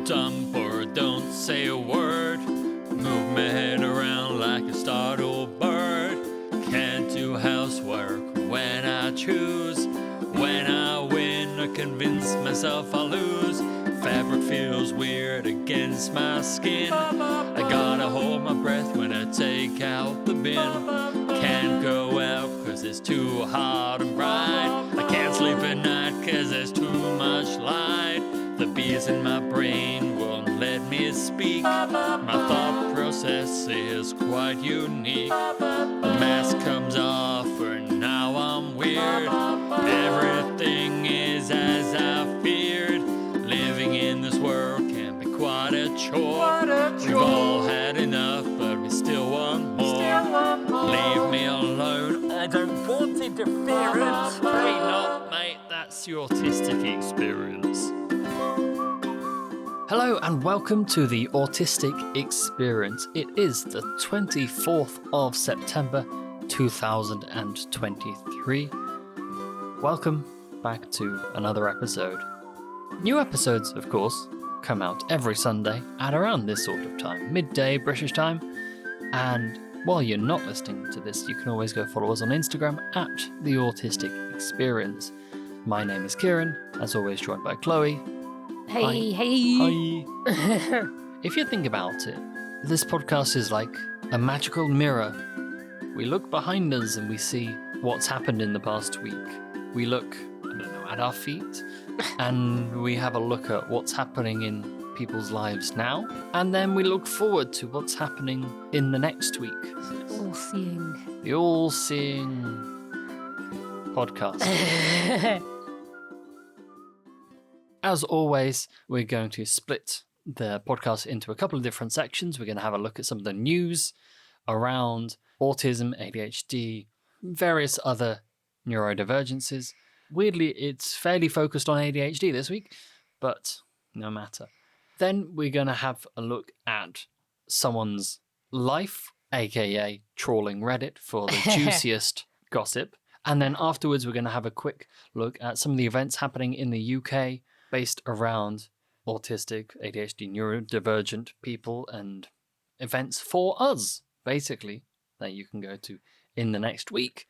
dump or don't say a word. Move my head around like a startled bird. Can't do housework when I choose. When I win, I convince myself I lose. Fabric feels weird against my skin. I gotta hold my breath when I take out the bin. Can't go out cause it's too hot and bright. I can't sleep at night cause there's too much light. The bees in my brain won't let me speak. My thought process is quite unique. The mask comes off and now I'm weird. Everything is as I feared. Living in this world can be quite a chore. We've all had enough, but we still want more. Leave me alone. I don't want interference. Hey, no, mate, that's your autistic experience. Hello and welcome to the Autistic Experience. It is the 24th of September 2023. Welcome back to another episode. New episodes, of course, come out every Sunday at around this sort of time, midday British time. And while you're not listening to this, you can always go follow us on Instagram at The Autistic Experience. My name is Kieran, as always joined by Chloe. Hey, Hi. hey. Hi. If you think about it, this podcast is like a magical mirror. We look behind us and we see what's happened in the past week. We look, at our feet, and we have a look at what's happening in people's lives now, and then we look forward to what's happening in the next week. All-seeing. The all-seeing podcast. As always, we're going to split the podcast into a couple of different sections. We're going to have a look at some of the news around autism, ADHD, various other neurodivergences. Weirdly, it's fairly focused on ADHD this week, but no matter. Then we're going to have a look at someone's life, aka trawling Reddit for the juiciest gossip. And then afterwards, we're going to have a quick look at some of the events happening in the UK based around autistic, ADHD, neurodivergent people and events for us, basically, that you can go to in the next week.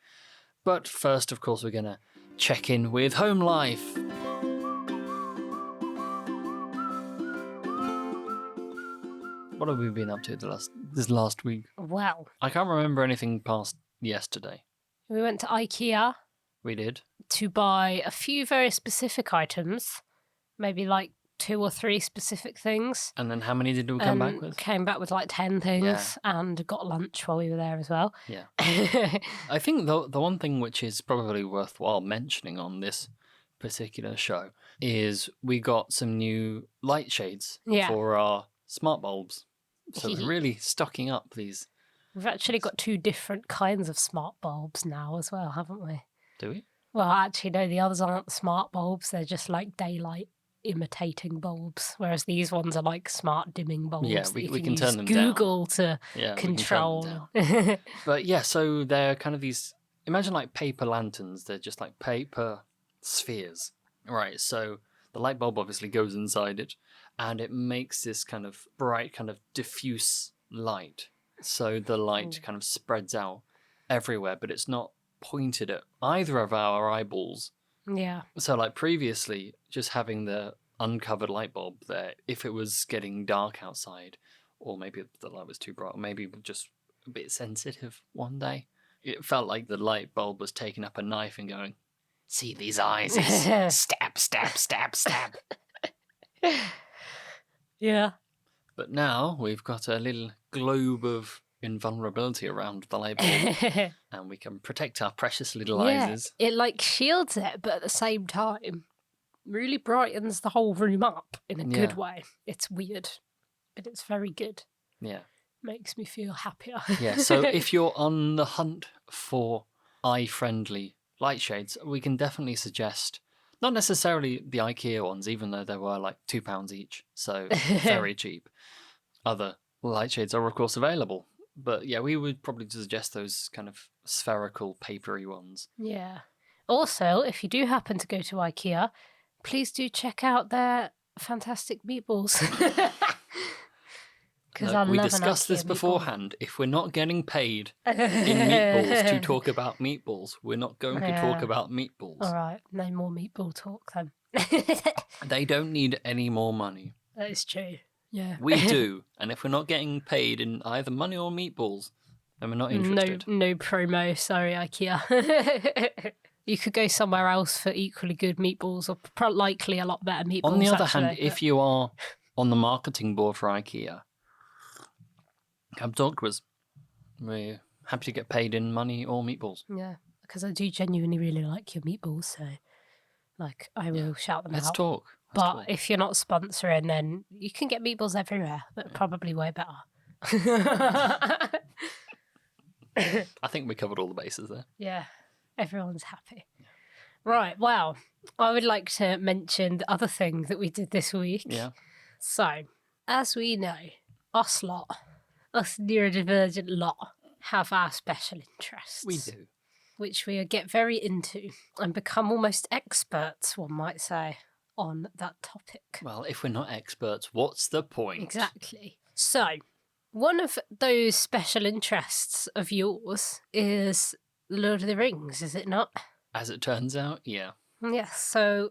But first, of course, we're going to check in with home life. What have we been up to this last week? Well, I can't remember anything past yesterday. we went to Ikea We did. to buy a few very specific items, maybe like 2 or 3 specific things. And then how many did we come back with? Came back with like 10 things Yeah. and got lunch while we were there as well. Yeah. I think the one thing which is probably worthwhile mentioning on this particular show is we got some new light shades Yeah. for our smart bulbs. So we're really stocking up these. We've actually got 2 different kinds of smart bulbs now as well, haven't we? Do we? Well, actually, no, the others aren't smart bulbs. They're just like daylight imitating bulbs, whereas these ones are like smart dimming bulbs. Yeah, that we you can use turn them down. Google to Yeah, control. we can turn them down. But yeah, so they're kind of these, imagine like paper lanterns. They're just like paper spheres. Right, so the light bulb obviously goes inside it and it makes this kind of bright, kind of diffuse light. So the light kind of spreads out everywhere, but it's not pointed at either of our eyeballs. Yeah. So like previously, just having the uncovered light bulb there, if it was getting dark outside, or maybe the light was too bright, or maybe just a bit sensitive one day, it felt like the light bulb was taking up a knife and going, see these eyes, stab, stab, stab, stab. Yeah. But now we've got a little globe of invulnerability around the light bulb, and we can protect our precious little eyes. It like shields it, but at the same time, really brightens the whole room up in a good way. It's weird, but it's very good. Yeah. Makes me feel happier. Yeah, so if you're on the hunt for eye-friendly light shades, we can definitely suggest, not necessarily the Ikea ones, even though they were like £2 each, so very cheap. Other light shades are, of course, available. But yeah, we would probably suggest those kind of spherical, papery ones. Yeah. Also, if you do happen to go to Ikea, please do check out their fantastic meatballs. Because Look, I we love discussed this an Ikea meatball. beforehand. If we're not getting paid in meatballs to talk about meatballs, we're not going to talk about meatballs. All right, no more meatball talk then. They don't need any more money. That is true. Yeah. We do. And if we're not getting paid in either money or meatballs, then we're not interested. No promo. Sorry, IKEA. You could go somewhere else for equally good meatballs, or likely a lot better meatballs. On the other hand, if you are on the marketing board for IKEA, come talk to us. We're happy to get paid in money or meatballs. Yeah, because I do genuinely really like your meatballs, so like I will shout them Let's out. talk. But if you're not sponsoring, then you can get meatballs everywhere, but probably way better. I think we covered all the bases there. Yeah, everyone's happy. Right, well, I would like to mention the other thing that we did this week. Yeah. So, as we know, us neurodivergent lot, have our special interests. We do. Which we get very into and become almost experts, one might say, on that topic. Well, if we're not experts, what's the point? Exactly. So, one of those special interests of yours is Lord of the Rings, is it not? As it turns out, yeah. Yes. So,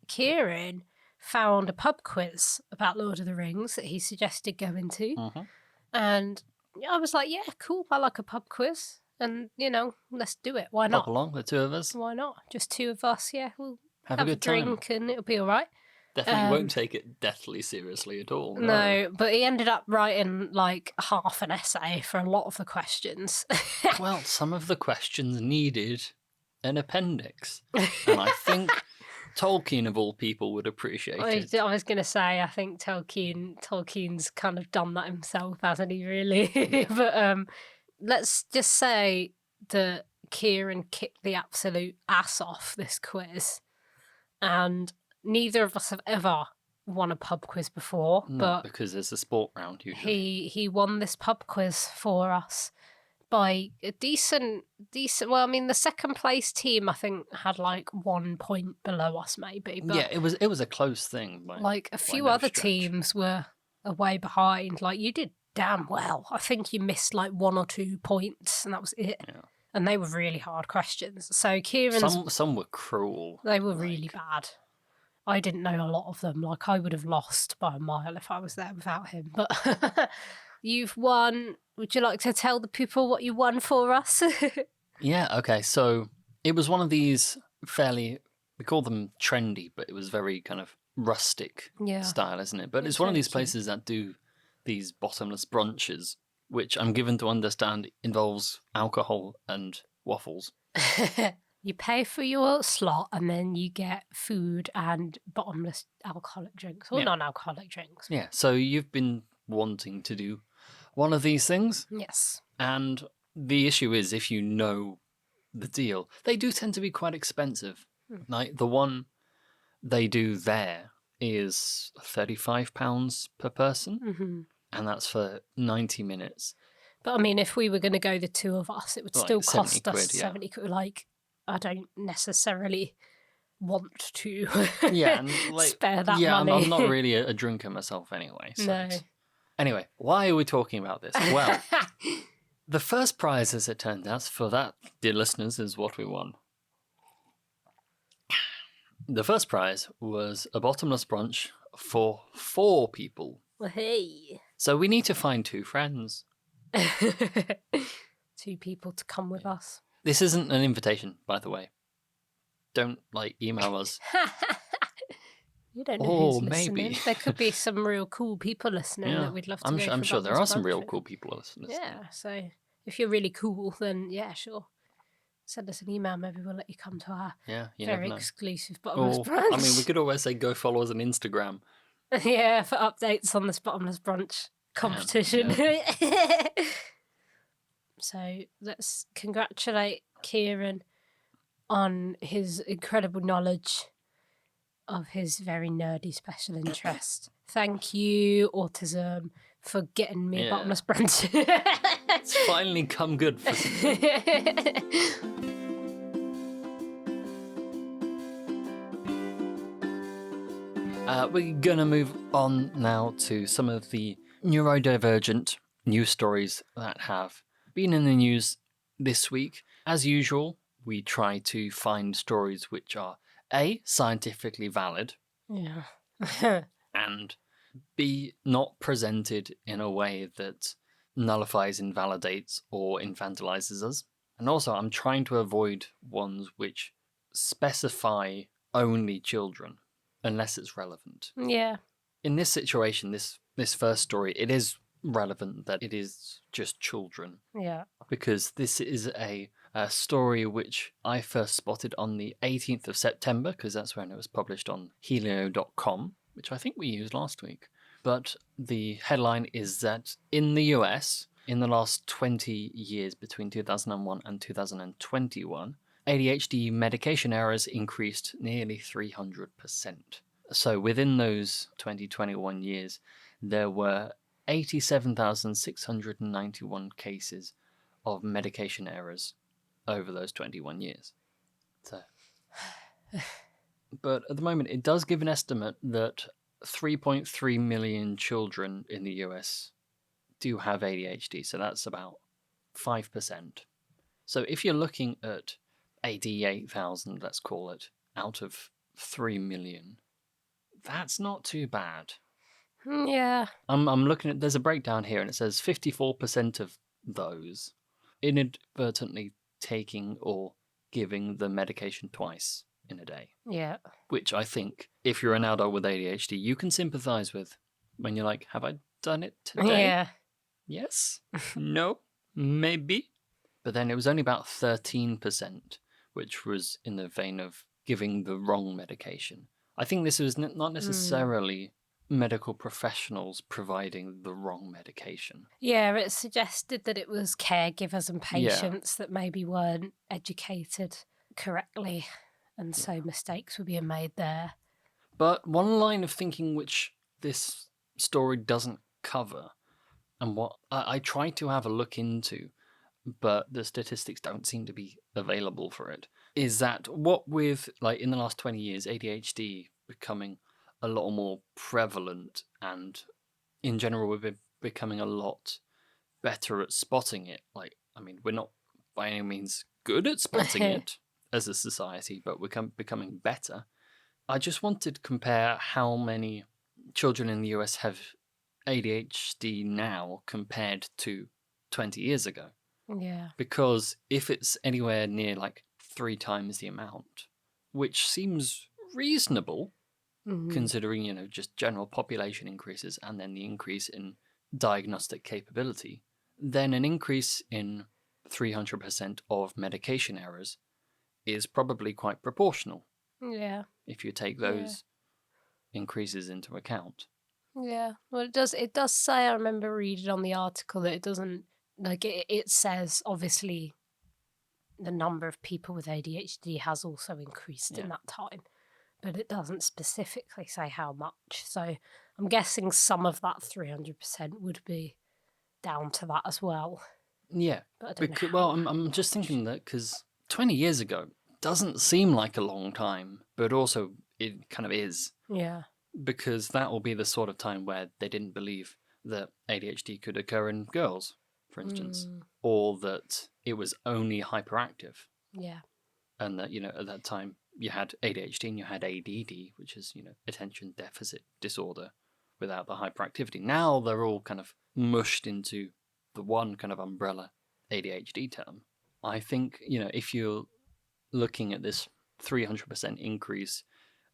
Kieran found a pub quiz about Lord of the Rings that he suggested going to. Mm-hmm. And I was like, yeah, cool. I like a pub quiz. And, let's do it. Why not? Pop along, the two of us. Why not? Just two of us, yeah. We'll have a good drink time. and it'll be all right. Definitely won't take it deathly seriously at all. No, but he ended up writing like half an essay for a lot of the questions. Well, some of the questions needed an appendix. And I think Tolkien, of all people, would appreciate it. I was going to say, I think Tolkien's kind of done that himself, hasn't he, really? Yeah. But let's just say that Kieran kicked the absolute ass off this quiz. And neither of us have ever won a pub quiz before. Not because there's a sport round usually. He won this pub quiz for us by a decent. Well, I mean, the second place team I think had like 1 point below us, maybe. But yeah, it was a close thing. Like a few other teams were way behind. Like you did damn well. I think you missed like 1 or 2 points, and that was it. Yeah. And they were really hard questions. So Kieran's some were cruel. They were really bad. I didn't know a lot of them. Like I would have lost by a mile if I was there without him. But you've won. Would you like to tell the people what you won for us? Yeah, okay. So it was one of these fairly, we call them trendy, but it was very kind of rustic style, isn't it? But it's one of these places that do these bottomless brunches, which I'm given to understand involves alcohol and waffles. You pay for your slot and then you get food and bottomless alcoholic drinks or non-alcoholic drinks. Yeah, so you've been wanting to do one of these things. Yes. And the issue is, if you know the deal, they do tend to be quite expensive. Like the one they do there is £35 per person, and that's for 90 minutes. But I mean, if we were going to go the two of us, it would still cost us 70 quid. Like, I don't necessarily want to spare that money. Yeah, I'm not really a drinker myself anyway. So no. Anyway, why are we talking about this? Well, the first prize, as it turns out, for that, dear listeners, is what we won. The first prize was a bottomless brunch for 4 people. Well, hey. So we need to find 2 friends. 2 people to come with us. This isn't an invitation, by the way. Don't, email us. You don't know who's maybe. listening. There could be some real cool people listening that we'd love to go I'm sure there are some real cool people listening. Yeah, so if you're really cool, then yeah, sure. Send us an email, maybe we'll let you come to our very exclusive bottomless brunch. I mean, we could always say go follow us on Instagram. Yeah, for updates on this bottomless brunch competition. Yeah. So let's congratulate Kieran on his incredible knowledge of his very nerdy special interest. Thank you, autism, for getting me a bottomless brunch. It's finally come good for We're gonna move on now to some of the neurodivergent news stories that have been in the news this week. As usual, we try to find stories which are A, scientifically valid, Yeah. and B, not presented in a way that nullifies, invalidates, or infantilizes us. And also, I'm trying to avoid ones which specify only children, unless it's relevant. Yeah. In this situation, this first story, it is relevant that it is just children, Yeah. because this is a story which I first spotted on the 18th of September, because that's when it was published on helio.com, which I think we used last week. But the headline is that in the US, in the last 20 years between 2001 and 2021, ADHD medication errors increased nearly 300%. So within those 2021 years, there were 87,691 cases of medication errors over those 21 years. So, but at the moment, it does give an estimate that 3.3 million children in the US do have ADHD. So that's about 5%. So if you're looking at 88,000, let's call it, out of 3 million, that's not too bad. Yeah. I'm looking at, there's a breakdown here, and it says 54% of those inadvertently taking or giving the medication twice in a day. Yeah. Which I think, if you're an adult with ADHD, you can sympathize with when you're like, have I done it today? Yeah. Yes? No? Maybe? But then it was only about 13%, which was in the vein of giving the wrong medication. I think this was not necessarily medical professionals providing the wrong medication. Yeah, it suggested that it was caregivers and patients that maybe weren't educated correctly, and so mistakes were being made there. But one line of thinking which this story doesn't cover, and what I tried to have a look into, but the statistics don't seem to be available for it, is that what with, like, in the last 20 years, ADHD becoming a lot more prevalent, and in general we've been becoming a lot better at spotting it. Like, I mean, we're not by any means good at spotting it as a society, but we're becoming better. I just wanted to compare how many children in the US have ADHD now compared to 20 years ago. Yeah. Because if it's anywhere near like 3 times the amount, which seems reasonable, considering, you know, just general population increases and then the increase in diagnostic capability, then an increase in 300% of medication errors is probably quite proportional. Yeah. If you take those increases into account. Yeah. Well, it does say, I remember reading on the article that it doesn't, like, it says obviously the number of people with ADHD has also increased in that time, but it doesn't specifically say how much. So I'm guessing some of that 300% would be down to that as well. Yeah. But I don't know. Well, I'm just thinking that because 20 years ago doesn't seem like a long time, but also it kind of is. Yeah. Because that will be the sort of time where they didn't believe that ADHD could occur in girls, for instance, or that it was only hyperactive. Yeah. And that, you know, at that time you had ADHD and you had ADD, which is, you know, attention deficit disorder without the hyperactivity. Now they're all kind of mushed into the one kind of umbrella ADHD term. I think, you know, if you're looking at this 300% increase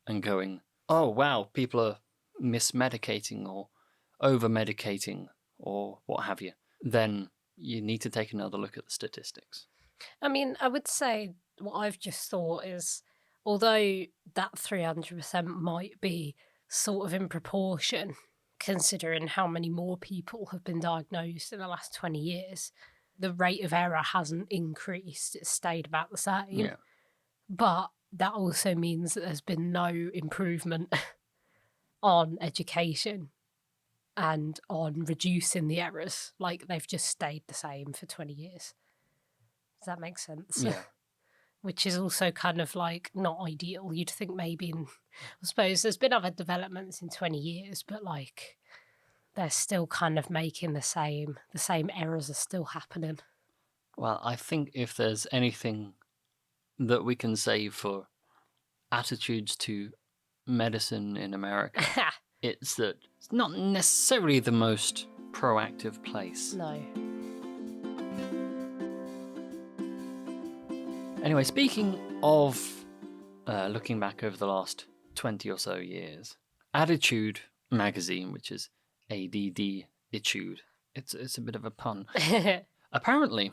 and going, oh, wow, people are mismedicating or over-medicating or what have you, then you need to take another look at the statistics. I mean, I would say what I've just thought is, although that 300% might be sort of in proportion, considering how many more people have been diagnosed in the last 20 years, the rate of error hasn't increased. It's stayed about the same. Yeah. But that also means that there's been no improvement on education and on reducing the errors. Like, they've just stayed the same for 20 years. Does that make sense? Yeah. which is also kind of like not ideal. You'd think maybe, I suppose there's been other developments in 20 years, but like they're still kind of making the same errors are still happening. Well, I think if there's anything that we can say for attitudes to medicine in America, it's that it's not necessarily the most proactive place. No. Anyway, speaking of looking back over the last 20 or so years, Attitude magazine, which is ADD-itude, it's a bit of a pun. Apparently,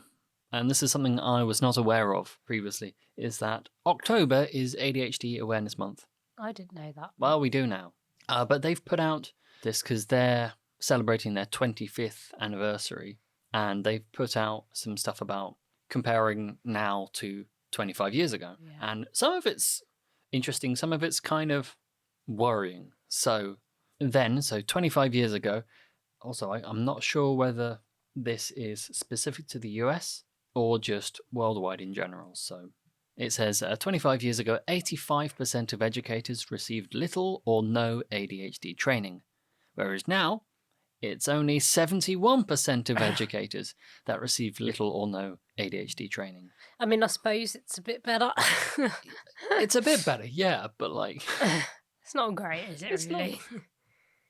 and this is something I was not aware of previously, is that October is ADHD Awareness Month. I didn't know that. Well, we do now. But they've put out this because they're celebrating their 25th anniversary, and they've put out some stuff about comparing now to 25 years ago. Yeah. And some of it's interesting, some of it's kind of worrying. So 25 years ago, also, I'm not sure whether this is specific to the US or just worldwide in general. So it says 25 years ago, 85% of educators received little or no ADHD training, whereas now it's only 71% of educators that receive little or no ADHD training. I mean, I suppose it's a bit better. It's a bit better, yeah, but like... It's not great, is it, it's really? Not.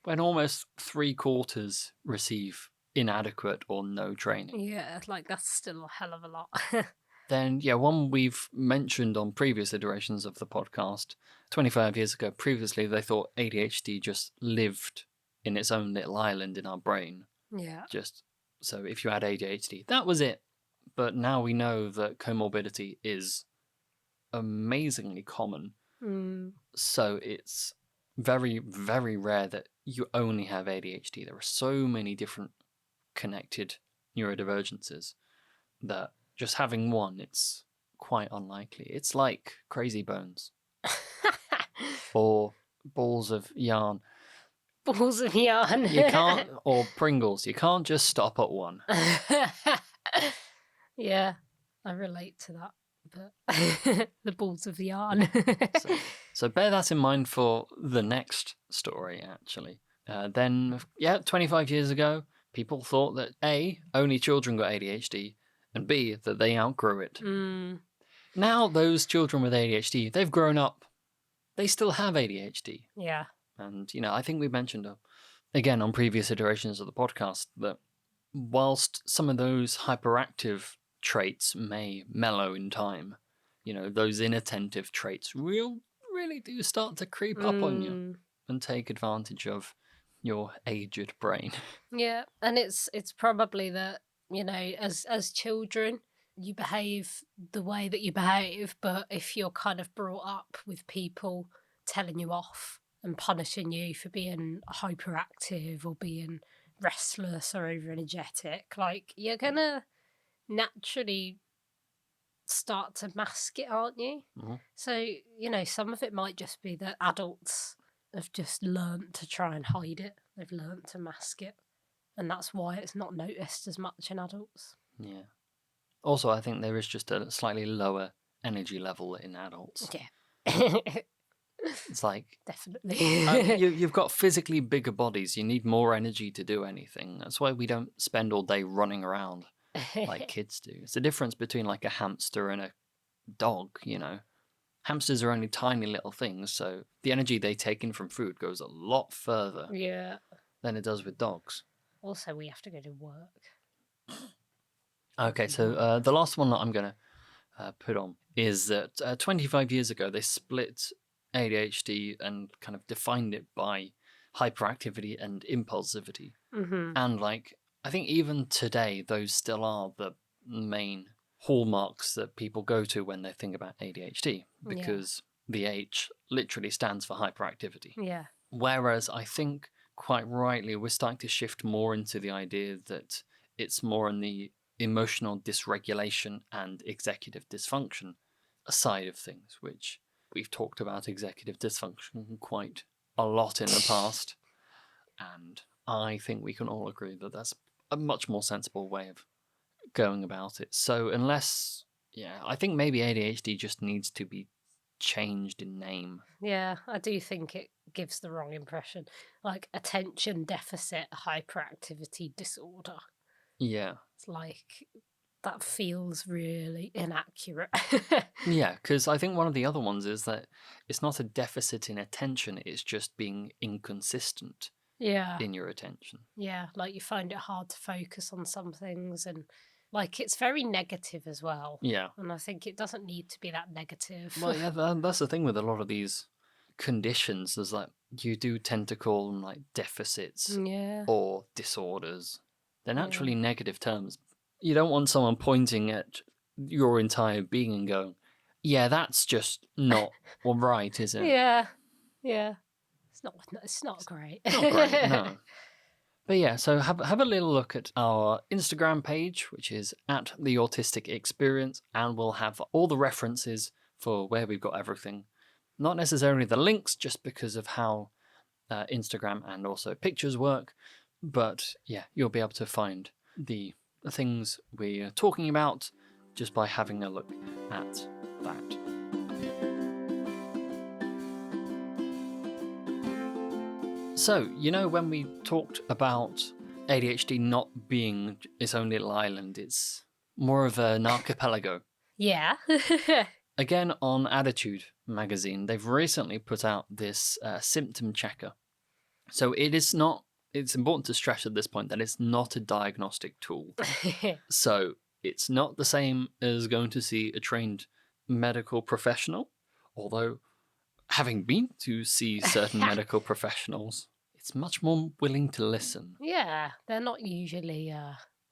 When almost 3/4 receive inadequate or no training. Yeah, like that's still a hell of a lot. Then, yeah, one we've mentioned on previous iterations of the podcast, 25 years ago, previously they thought ADHD just lived in its own little island in our brain. Yeah. Just so if you had ADHD, that was it. But now we know that comorbidity is amazingly common. So it's very, very rare that you only have ADHD. There are so many different connected neurodivergences that just having one, it's quite unlikely. It's like crazy bones or balls of yarn. Balls of yarn. You can't, or Pringles. You can't just stop at one. Yeah, I relate to that. But the balls of yarn. So bear that in mind for the next story, actually. Then, 25 years ago, people thought that A, only children got ADHD, and B, that they outgrew it. Now those children with ADHD, they've grown up. They still have ADHD. Yeah. And, I think we mentioned, again, on previous iterations of the podcast, that whilst some of those hyperactive traits may mellow in time, those inattentive traits really do start to creep up on you and take advantage of your aged brain. Yeah, and it's probably that, as children, you behave the way that you behave, but if you're kind of brought up with people telling you off and punishing you for being hyperactive or being restless or over energetic, like you're gonna naturally start to mask it, aren't you? Mm-hmm. So, some of it might just be that adults have just learnt to try and hide it. They've learnt to mask it. And that's why it's not noticed as much in adults. Yeah. Also, I think there is just a slightly lower energy level in adults. Yeah. It's like... Definitely. You've got physically bigger bodies. You need more energy to do anything. That's why we don't spend all day running around like kids do. It's the difference between like a hamster and a dog, Hamsters are only tiny little things, so the energy they take in from food goes a lot further than it does with dogs. Also, we have to go to work. Okay, so the last one that I'm going to put on is that 25 years ago, they split ADHD and kind of defined it by hyperactivity and impulsivity. Mm-hmm. And I think even today, those still are the main hallmarks that people go to when they think about ADHD, because the H literally stands for hyperactivity. Yeah. Whereas I think, quite rightly, we're starting to shift more into the idea that it's more in the emotional dysregulation and executive dysfunction side of things, which we've talked about executive dysfunction quite a lot in the past. And I think we can all agree that that's a much more sensible way of going about it. So unless Yeah, I think maybe ADHD just needs to be changed in name. Yeah, I do think it gives the wrong impression. Like attention deficit hyperactivity disorder. Yeah. It's like that feels really inaccurate. Yeah, because I think one of the other ones is that it's not a deficit in attention, it's just being inconsistent Yeah. in your attention. Yeah, like you find it hard to focus on some things, and like it's very negative as well. Yeah. And I think it doesn't need to be that negative. Well, yeah, that's the thing with a lot of these conditions. There's like, you do tend to call them like deficits Yeah. or disorders. They're naturally negative terms. You don't want someone pointing at your entire being and going, yeah, that's just not right, is it? Yeah. Yeah. It's not great. Not great, no. But yeah, so have a little look at our Instagram page, which is at the Autistic Experience, and we'll have all the references for where we've got everything. Not necessarily the links, just because of how Instagram and also pictures work, but yeah, you'll be able to find the things we're talking about just by having a look at that. So, you know, when we talked about ADHD not being its own little island, it's more of an archipelago. Yeah. Again, on Attitude magazine, they've recently put out this symptom checker. So it's important to stress at this point that it's not a diagnostic tool. So it's not the same as going to see a trained medical professional, although having been to see certain medical professionals, it's much more willing to listen. Yeah, they're not usually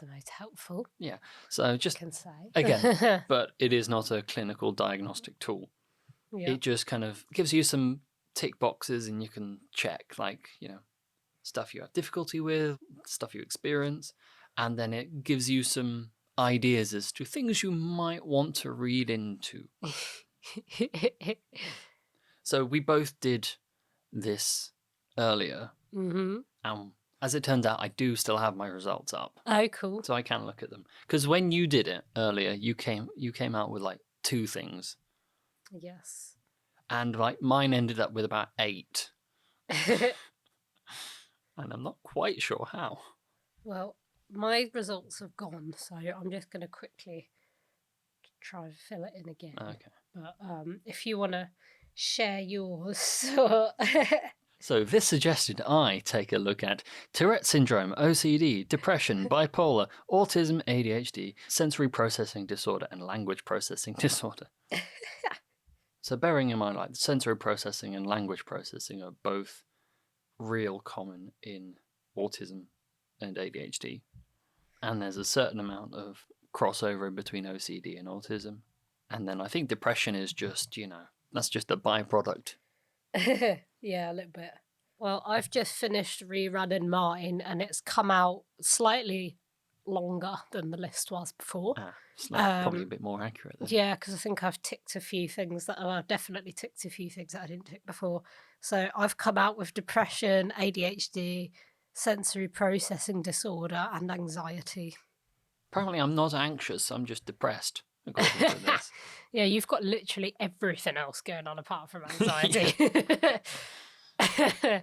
the most helpful. Yeah, so just I can say again, but it is not a clinical diagnostic tool. Yeah. It just kind of gives you some tick boxes, and you can check, like, you know, stuff you have difficulty with, stuff you experience, and then it gives you some ideas as to things you might want to read into. So we both did this earlier, and as it turns out, I do still have my results up. Oh, cool. So I can look at them. Because when you did it earlier, you came out with like 2 things. Yes. And like mine ended up with about 8. And I'm not quite sure how. Well, my results have gone, so I'm just going to quickly try and fill it in again. Okay. But if you want to share yours. So this suggested I take a look at Tourette syndrome, OCD, depression, bipolar, autism, ADHD, sensory processing disorder, and language processing disorder. So bearing in mind, like, sensory processing and language processing are both real common in autism and ADHD. And there's a certain amount of crossover between OCD and autism. And then I think depression is just, you know, that's just a byproduct. Yeah, a little bit. Well, I've just finished rerunning mine, and it's come out slightly longer than the list was before. It's like probably a bit more accurate then. Yeah, because I think I've ticked a few things I've definitely ticked a few things that I didn't tick before. So I've come out with depression, ADHD, sensory processing disorder, and anxiety. Apparently I'm not anxious, I'm just depressed, according to this. Yeah, you've got literally everything else going on apart from anxiety. I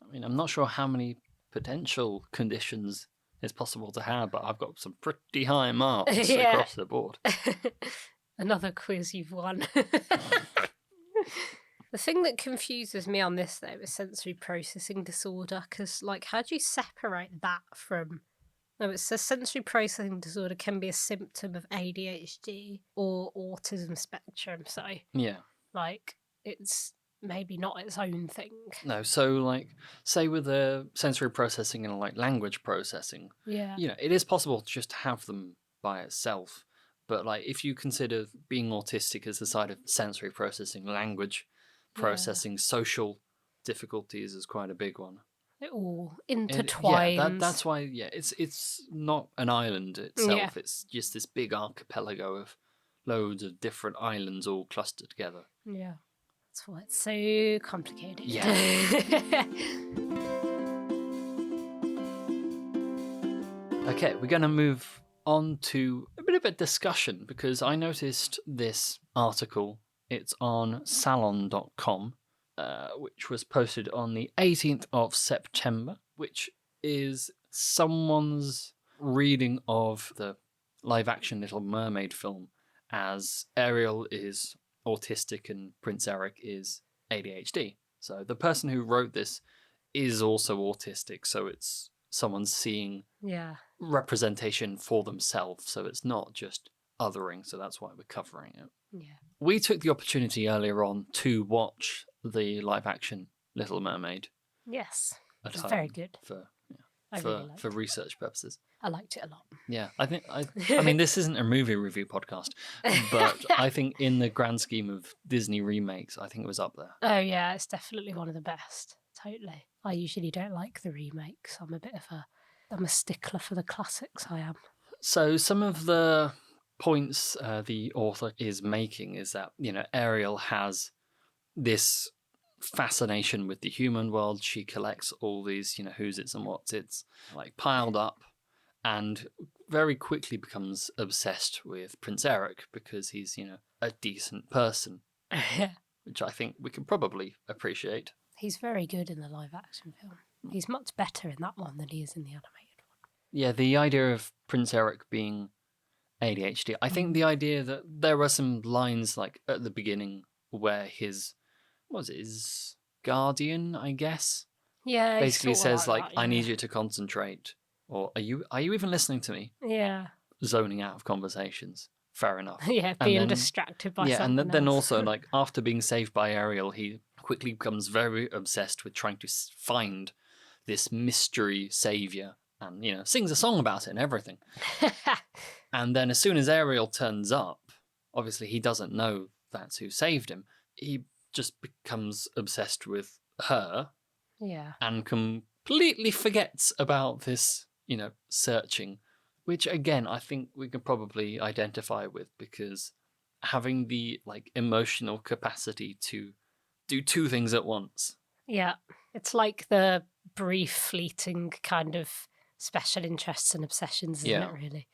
mean, I'm not sure how many potential conditions it's possible to have, but I've got some pretty high marks across the board. Another quiz you've won. The thing that confuses me on this, though, is sensory processing disorder, because, like, how do you separate that from... No, it says sensory processing disorder can be a symptom of ADHD or autism spectrum, so... Yeah. Like, it's maybe not its own thing. No, so, like, say with the sensory processing and, like, language processing, Yeah. you know, it is possible to just have them by itself, but, like, if you consider being autistic as a side of sensory processing, language processing, social difficulties is quite a big one. It all intertwines. That's why, it's not an island itself. It's just this big archipelago of loads of different islands all clustered together. Yeah. That's why it's so complicated. Yeah. Okay, we're going to move on to a bit of a discussion because I noticed this article. It's on salon.com, which was posted on the 18th of September, which is someone's reading of the live-action Little Mermaid film as Ariel is autistic and Prince Eric is ADHD. So the person who wrote this is also autistic, so it's someone seeing representation for themselves, so it's not just othering, so that's why we're covering it. Yeah. We took the opportunity earlier on to watch the live-action Little Mermaid. Yes. At It's home very good. For research purposes. I liked it a lot. Yeah, I mean, this isn't a movie review podcast, but I think in the grand scheme of Disney remakes, I think it was up there. Oh yeah, it's definitely one of the best. Totally. I usually don't like the remakes. I'm a stickler for the classics. I am. So some of the points the author is making is that Ariel has this fascination with the human world. She collects all these who's its and what's its like piled up, and very quickly becomes obsessed with Prince Eric because he's a decent person, which I think we can probably appreciate. He's very good in the live action film. He's much better in that one than he is in the animated one. Yeah, the idea of Prince Eric being ADHD, I think the idea that there were some lines like at the beginning where his guardian, I guess, basically says like I need you to concentrate, or are you even listening to me? Yeah. Zoning out of conversations. Fair enough. Yeah, being distracted by something and then else. also like after being saved by Ariel, he quickly becomes very obsessed with trying to find this mystery savior, and sings a song about it and everything. And then as soon as Ariel turns up, obviously he doesn't know that's who saved him. He just becomes obsessed with her. Yeah. And completely forgets about this, searching, which again, I think we can probably identify with because having the like emotional capacity to do two things at once. Yeah. It's like the brief, fleeting kind of special interests and obsessions, isn't it, really?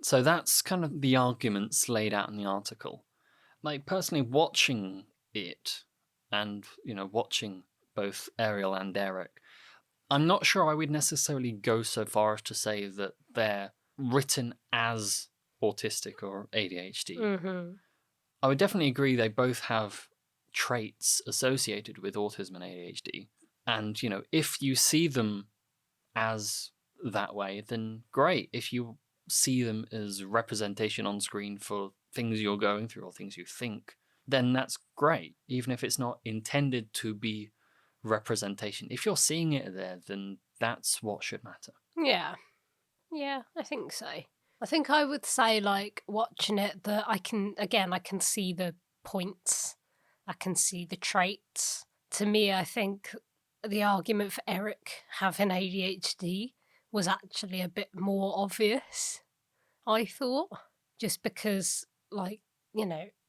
So that's kind of the arguments laid out in the article. Like, personally, watching it and, watching both Ariel and Eric, I'm not sure I would necessarily go so far as to say that they're written as autistic or ADHD. Mm-hmm. I would definitely agree they both have traits associated with autism and ADHD. And, if you see them as that way, then great. If you see them as representation on screen for things you're going through or things you think, then that's great, even if it's not intended to be representation. If you're seeing it there, then that's what should matter. Yeah, I think so. I think I would say, like, watching it, that I can see the points, I can see the traits. To me, I think the argument for Eric having ADHD was actually a bit more obvious, I thought, just because, like,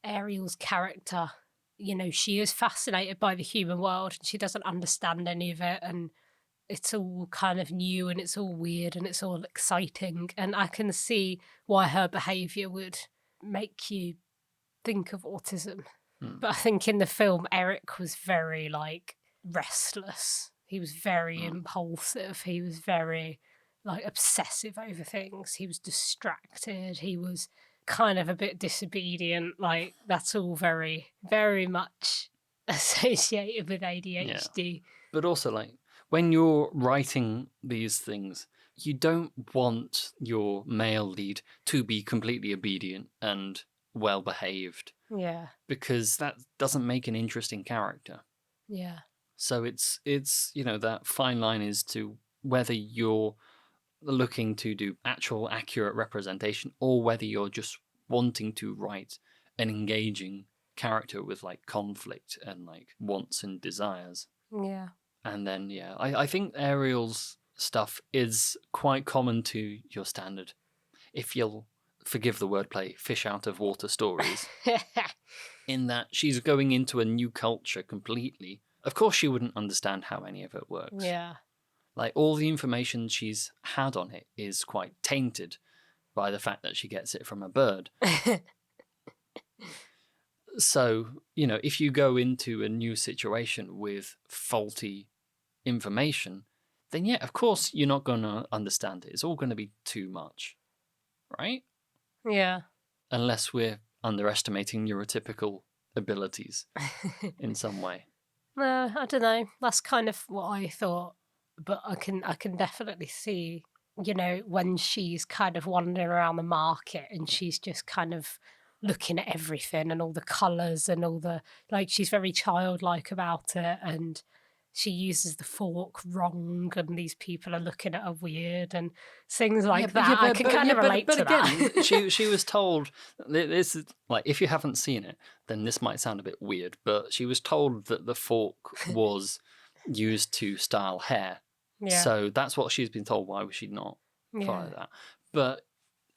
Ariel's character, she is fascinated by the human world and she doesn't understand any of it, and it's all kind of new and it's all weird and it's all exciting, and I can see why her behaviour would make you think of autism. But I think in the film, Eric was very, like, restless. He was very impulsive. He was very, like, obsessive over things. He was distracted. He was kind of a bit disobedient. Like, that's all very, very much associated with ADHD. Yeah. But also, like, when you're writing these things, you don't want your male lead to be completely obedient and well-behaved. Yeah. Because that doesn't make an interesting character. Yeah. So it's that fine line is to whether you're looking to do actual accurate representation or whether you're just wanting to write an engaging character with like conflict and like wants and desires. Yeah. And then, I think Ariel's stuff is quite common to your standard, if you'll forgive the wordplay, fish out of water stories, in that she's going into a new culture completely. Of course she wouldn't understand how any of it works. Yeah. Like, all the information she's had on it is quite tainted by the fact that she gets it from a bird. So, if you go into a new situation with faulty information, then yeah, of course you're not going to understand it. It's all going to be too much, right? Yeah. Unless we're underestimating neurotypical abilities in some way. No, I don't know. That's kind of what I thought, but I can definitely see, when she's kind of wandering around the market and she's just kind of looking at everything and all the colours and all the, like, she's very childlike about it, and she uses the fork wrong and these people are looking at her weird and things like that. I can kind of relate to again, that. she was told, this is like, if you haven't seen it, then this might sound a bit weird, but she was told that the fork was used to style hair. Yeah. So that's what she's been told. Why would she not follow that? But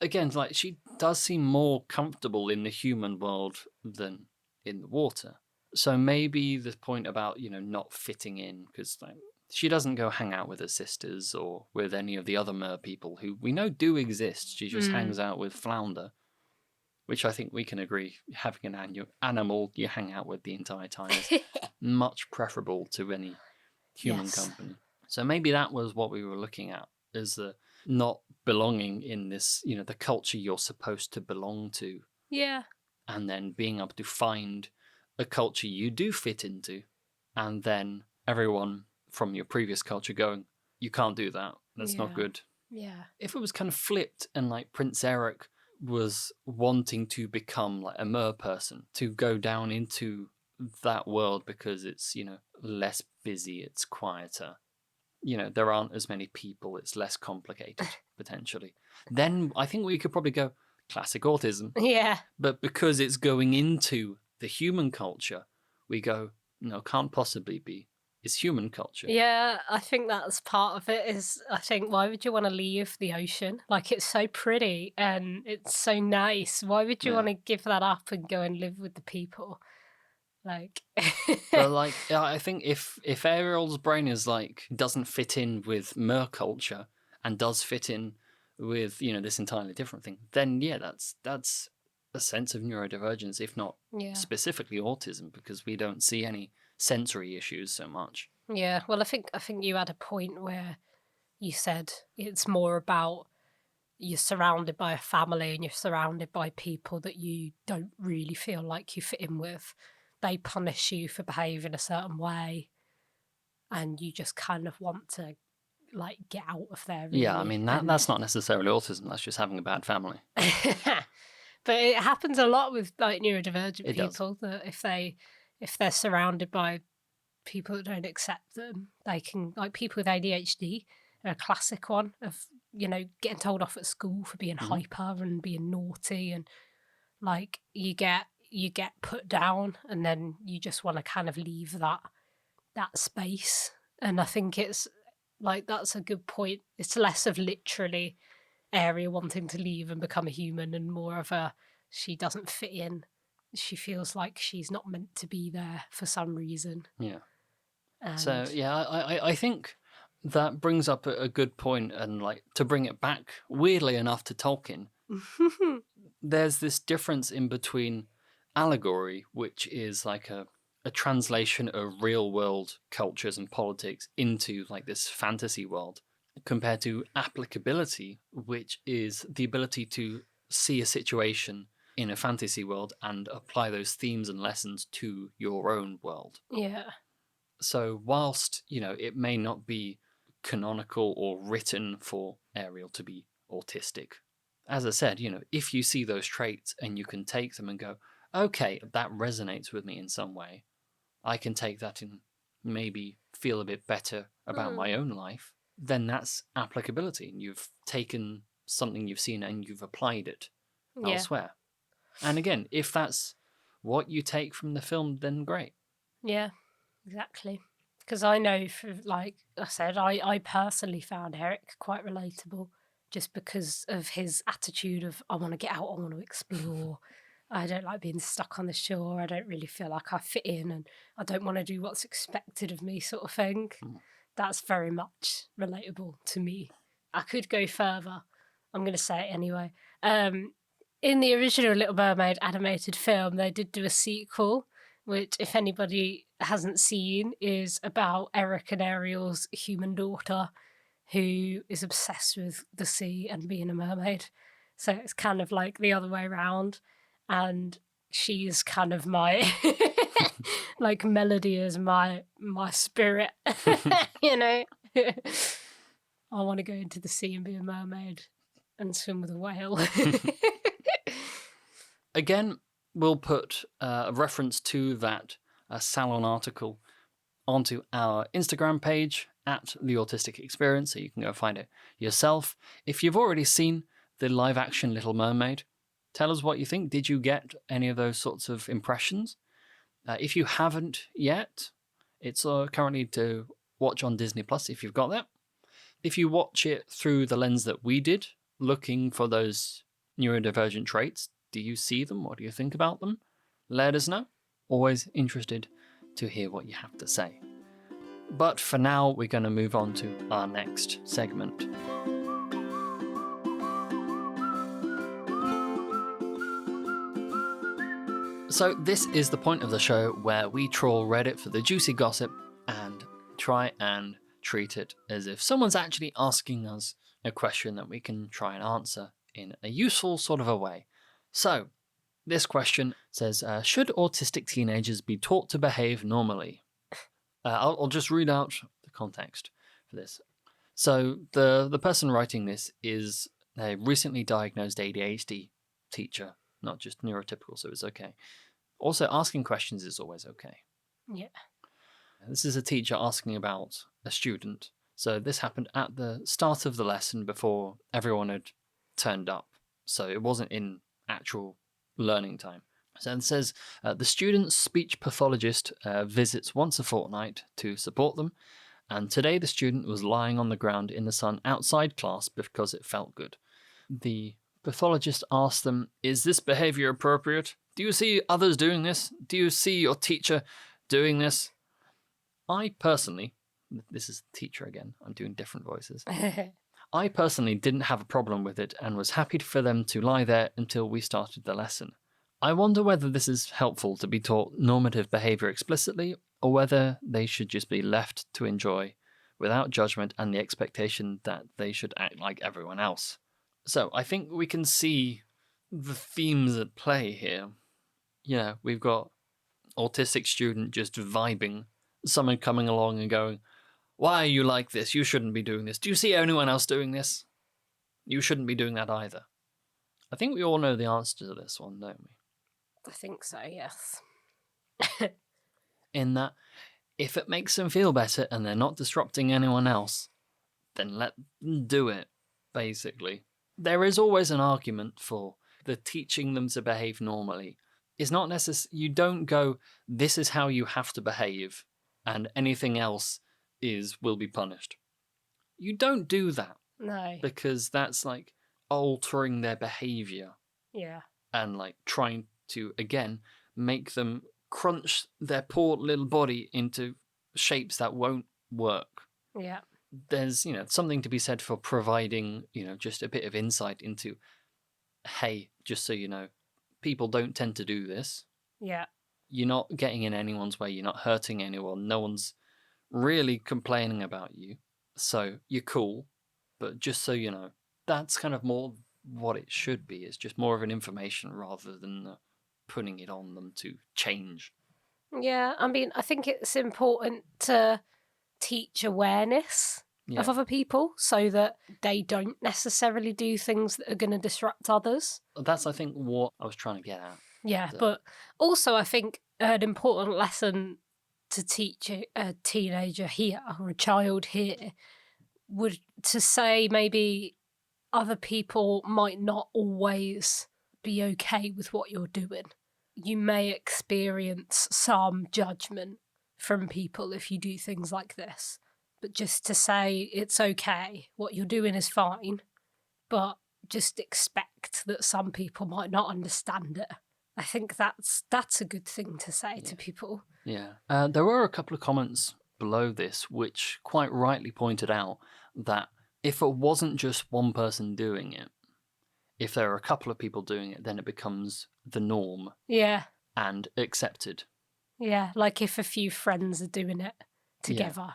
again, like, she does seem more comfortable in the human world than in the water. So maybe the point about, not fitting in, because like, she doesn't go hang out with her sisters or with any of the other mer people who we know do exist. She just hangs out with Flounder, which I think we can agree, having an animal you hang out with the entire time is much preferable to any human company. So maybe that was what we were looking at, is the not belonging in this, the culture you're supposed to belong to. Yeah. And then being able to find a culture you do fit into, and then everyone from your previous culture going, you can't do that. That's not good. Yeah. If it was kind of flipped and like Prince Eric was wanting to become like a mer person, to go down into that world because it's, less busy, it's quieter, there aren't as many people, it's less complicated, potentially, then I think we could probably go classic autism. Yeah. But because it's going into the human culture, we go, no, can't possibly be. It's human culture. Yeah, I think that's part of it. Is, I think, why would you want to leave the ocean? Like, it's so pretty and it's so nice. Why would you want to give that up and go and live with the people? Like, but like, I think if Ariel's brain is like, doesn't fit in with mer culture and does fit in with, this entirely different thing, then yeah, that's a sense of neurodivergence, if not specifically autism, because we don't see any sensory issues so much. Yeah, well, I think you had a point where you said it's more about you're surrounded by a family and you're surrounded by people that you don't really feel like you fit in with. They punish you for behaving a certain way, and you just kind of want to like get out of there. Really. Yeah, I mean that's not necessarily autism. That's just having a bad family. But it happens a lot with like neurodivergent people. Does. That if they're surrounded by people that don't accept them, they can, like, people with ADHD are a classic one of, getting told off at school for being hyper and being naughty, and like you get put down and then you just want to kind of leave that space. And I think it's like, that's a good point. It's less of literally Ariel wanting to leave and become a human, and more of a, she doesn't fit in. She feels like she's not meant to be there for some reason. Yeah. And so yeah, I think that brings up a good point, and like to bring it back weirdly enough to Tolkien, there's this difference in between allegory, which is like a translation of real world cultures and politics into like this fantasy world, compared to applicability, which is the ability to see a situation in a fantasy world and apply those themes and lessons to your own world. Yeah. So whilst, it may not be canonical or written for Ariel to be autistic, as I said, if you see those traits and you can take them and go, okay, that resonates with me in some way, I can take that and maybe feel a bit better about my own life, then that's applicability. You've taken something you've seen and you've applied it elsewhere. And again, if that's what you take from the film, then great. Yeah, exactly. Because I know, like I said, I personally found Eric quite relatable, just because of his attitude of, I want to get out, I want to explore. I don't like being stuck on the shore. I don't really feel like I fit in, and I don't want to do what's expected of me, sort of thing. That's very much relatable to me. I could go further I'm going to say it anyway. In the original Little Mermaid animated film, they did do a sequel, which, if anybody hasn't seen, is about Eric and Ariel's human daughter, who is obsessed with the sea and being a mermaid. So it's kind of like the other way around. And she's kind of my, like, Melody is my spirit, you know? I want to go into the sea and be a mermaid and swim with a whale. Again, we'll put a reference to that Salon article onto our Instagram page at The Autistic Experience, so you can go find it yourself. If you've already seen the live-action Little Mermaid, tell us what you think. Did you get any of those sorts of impressions? If you haven't yet, it's currently to watch on Disney Plus if you've got that. If you watch it through the lens that we did, looking for those neurodivergent traits, do you see them? What do you think about them? Let us know. Always interested to hear what you have to say. But for now, we're going to move on to our next segment. So this is the point of the show where we trawl Reddit for the juicy gossip and try and treat it as if someone's actually asking us a question that we can try and answer in a useful sort of a way. So, this question says, should autistic teenagers be taught to behave normally? I'll just read out the context for this. So, the person writing this is a recently diagnosed ADHD teacher, not just neurotypical, so it's okay. Also, asking questions is always okay. Yeah. This is a teacher asking about a student. So this happened at the start of the lesson before everyone had turned up. So it wasn't in actual learning time. So it says, the student's speech pathologist visits once a fortnight to support them. And today the student was lying on the ground in the sun outside class because it felt good. The pathologist asked them, is this behavior appropriate? Do you see others doing this? Do you see your teacher doing this? I personally, this is teacher again, I'm doing different voices. I personally didn't have a problem with it and was happy for them to lie there until we started the lesson. I wonder whether this is helpful to be taught normative behavior explicitly, or whether they should just be left to enjoy without judgment and the expectation that they should act like everyone else. So I think we can see the themes at play here. You know, we've got autistic student just vibing, someone coming along and going, why are you like this? You shouldn't be doing this. Do you see anyone else doing this? You shouldn't be doing that either. I think we all know the answer to this one, don't we? I think so, yes. In that, if it makes them feel better and they're not disrupting anyone else, then let them do it, basically. There is always an argument for the teaching them to behave normally. It's not necessary. You don't go, this is how you have to behave, and anything else will be punished. You don't do that. No. Because that's like altering their behavior. Yeah. And like trying to, again, make them crunch their poor little body into shapes that won't work. Yeah. There's, something to be said for providing, just a bit of insight into, hey, just so you know, people don't tend to do this. Yeah. You're not getting in anyone's way. You're not hurting anyone. No one's really complaining about you. So you're cool. But just so you know, that's kind of more what it should be. It's just more of an information rather than putting it on them to change. Yeah, I mean, I think it's important to teach awareness of other people so that they don't necessarily do things that are going to disrupt others. That's, I think, what I was trying to get at. Yeah, but also I think an important lesson to teach a teenager here or a child here would to say maybe other people might not always be okay with what you're doing. You may experience some judgment from people if you do things like this. But just to say it's okay, what you're doing is fine, but just expect that some people might not understand it. I think that's a good thing to say to people. Yeah. There were a couple of comments below this which quite rightly pointed out that if it wasn't just one person doing it, if there are a couple of people doing it, then it becomes the norm Yeah. and accepted. Yeah. Like if a few friends are doing it together,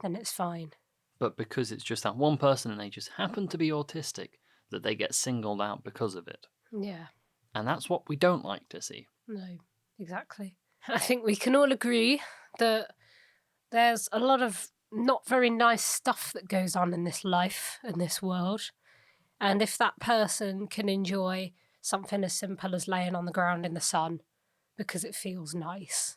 then it's fine. But because it's just that one person and they just happen to be autistic, that they get singled out because of it. Yeah. And that's what we don't like to see. No, exactly. I think we can all agree that there's a lot of not very nice stuff that goes on in this life, in this world. And if that person can enjoy something as simple as laying on the ground in the sun because it feels nice,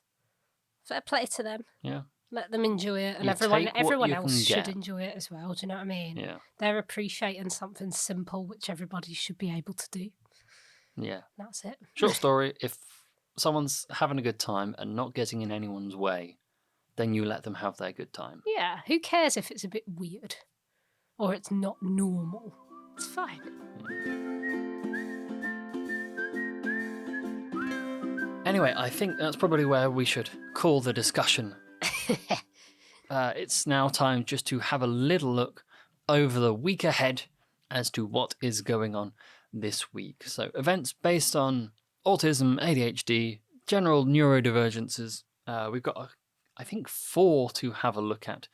fair play to them. Yeah. Let them enjoy it, and You everyone take what everyone you else can should get. enjoy it as well. Do you know what I mean? Yeah. They're appreciating something simple, which everybody should be able to do. Yeah. That's it. Short story, if someone's having a good time and not getting in anyone's way, then you let them have their good time. Yeah, who cares if it's a bit weird or it's not normal? It's fine. Anyway, I think that's probably where we should call the discussion. It's now time just to have a little look over the week ahead as to what is going on this week. So, events based on autism, ADHD, general neurodivergences. We've got, I think, 4 to have a look at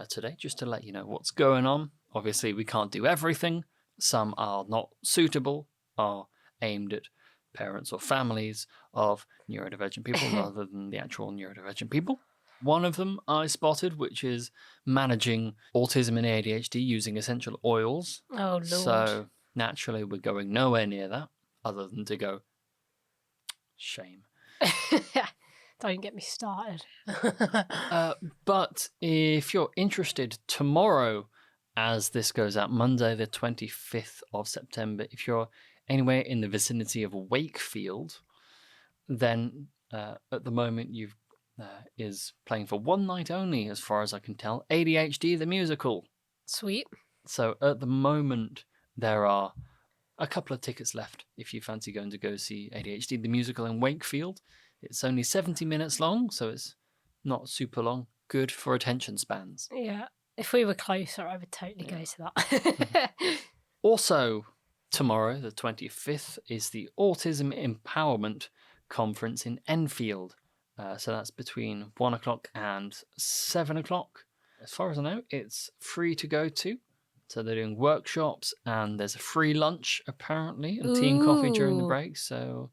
today, just to let you know what's going on. Obviously, we can't do everything. Some are not suitable, are aimed at parents or families of neurodivergent people rather than the actual neurodivergent people. One of them I spotted, which is managing autism and ADHD using essential oils. Oh, Lord. So naturally, we're going nowhere near that, other than to go, shame. Don't get me started. But if you're interested, tomorrow, as this goes out, Monday the 25th of September, if you're anywhere in the vicinity of Wakefield, then at the moment you've is playing for one night only, as far as I can tell, ADHD the musical. Sweet. So at the moment there are a couple of tickets left if you fancy going to go see ADHD the musical in Wakefield. It's only 70 minutes long, so it's not super long. Good for attention spans. Yeah. If we were closer, I would totally go to that. Also, tomorrow, the 25th, is the Autism Empowerment Conference in Enfield. So that's between 1 o'clock and 7 o'clock. As far as I know, it's free to go to. So they're doing workshops and there's a free lunch, apparently, and tea and coffee during the Ooh. break. So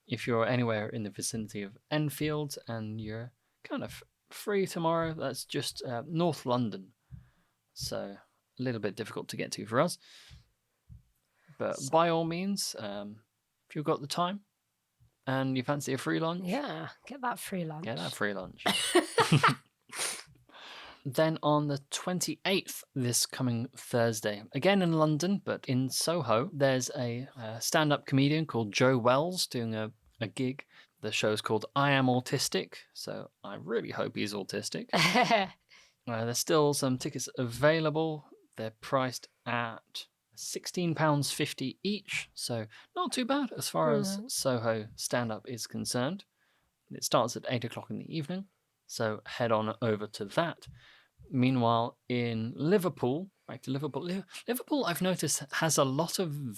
if you're anywhere in the vicinity of Enfield and you're kind of free tomorrow, that's just North London. So a little bit difficult to get to for us. But by all means, if you've got the time and you fancy a free lunch, Yeah, get that free lunch. get that free lunch. Then on the 28th, this coming Thursday, again in London, but in Soho, there's a stand-up comedian called Joe Wells doing a gig. The show's called I Am Autistic, so I really hope he's autistic. There's still some tickets available. They're priced at £16.50 each, so not too bad as far as Soho stand-up is concerned. It starts at 8 o'clock in the evening, so head on over to that. Meanwhile, in Liverpool, back to Liverpool. Liverpool, I've noticed, has a lot of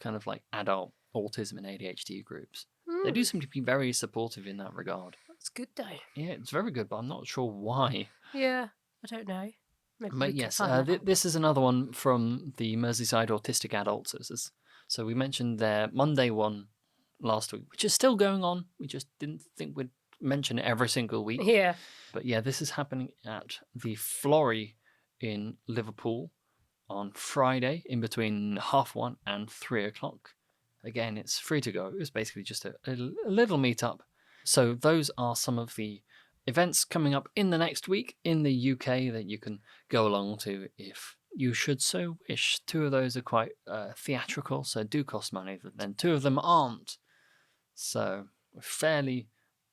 kind of like adult autism and ADHD groups. They do seem to be very supportive in that regard. That's good though. Yeah, it's very good, but I'm not sure why. Yeah, I don't know. Maybe But we can yes, find that out. this is another one from the Merseyside Autistic Adults. So we mentioned their Monday one last week, which is still going on. We just didn't think we'd mention it every single week. Yeah. But yeah, this is happening at the Flory in Liverpool on Friday in between 1:30 and 3 o'clock. Again, it's free to go. It's basically just a little meetup. So those are some of the events coming up in the next week in the UK that you can go along to if you should so wish. 2 of those are quite theatrical, so do cost money, but then 2 of them aren't. So we're fairly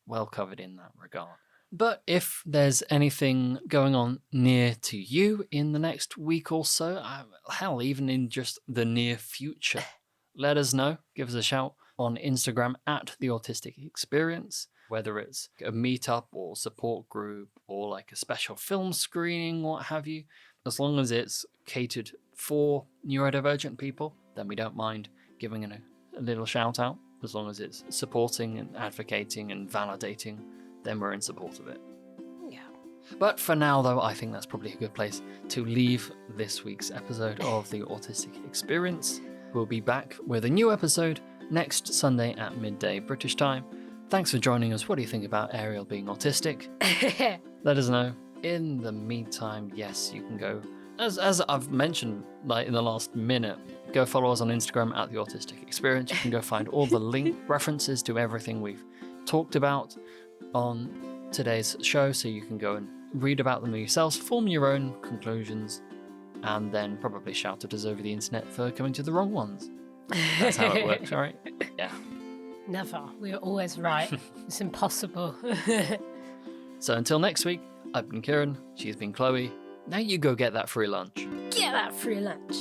well covered in that regard. But if there's anything going on near to you in the next week or so, hell, even in just the near future, let us know. Give us a shout on Instagram at The Autistic Experience. whether it's a meetup or support group or like a special film screening, what have you. As long as it's catered for neurodivergent people, then we don't mind giving it a little shout out. As long as it's supporting and advocating and validating, then we're in support of it. Yeah. But for now, though, I think that's probably a good place to leave this week's episode of the Autistic Experience. We'll be back with a new episode next Sunday at midday British time. Thanks for joining us. What do you think about Ariel being autistic? Let us know. In the meantime, yes, you can go, as I've mentioned like in the last minute, go follow us on Instagram at the Autistic Experience. You can go find all the link references to everything we've talked about on today's show, so you can go and read about them yourselves, form your own conclusions, and then probably shout at us over the internet for coming to the wrong ones. That's how it works, all right? Yeah. Never. We're always right. It's impossible. So until next week, I've been Kieran, she's been Chloe. Now you go get that free lunch. Get that free lunch.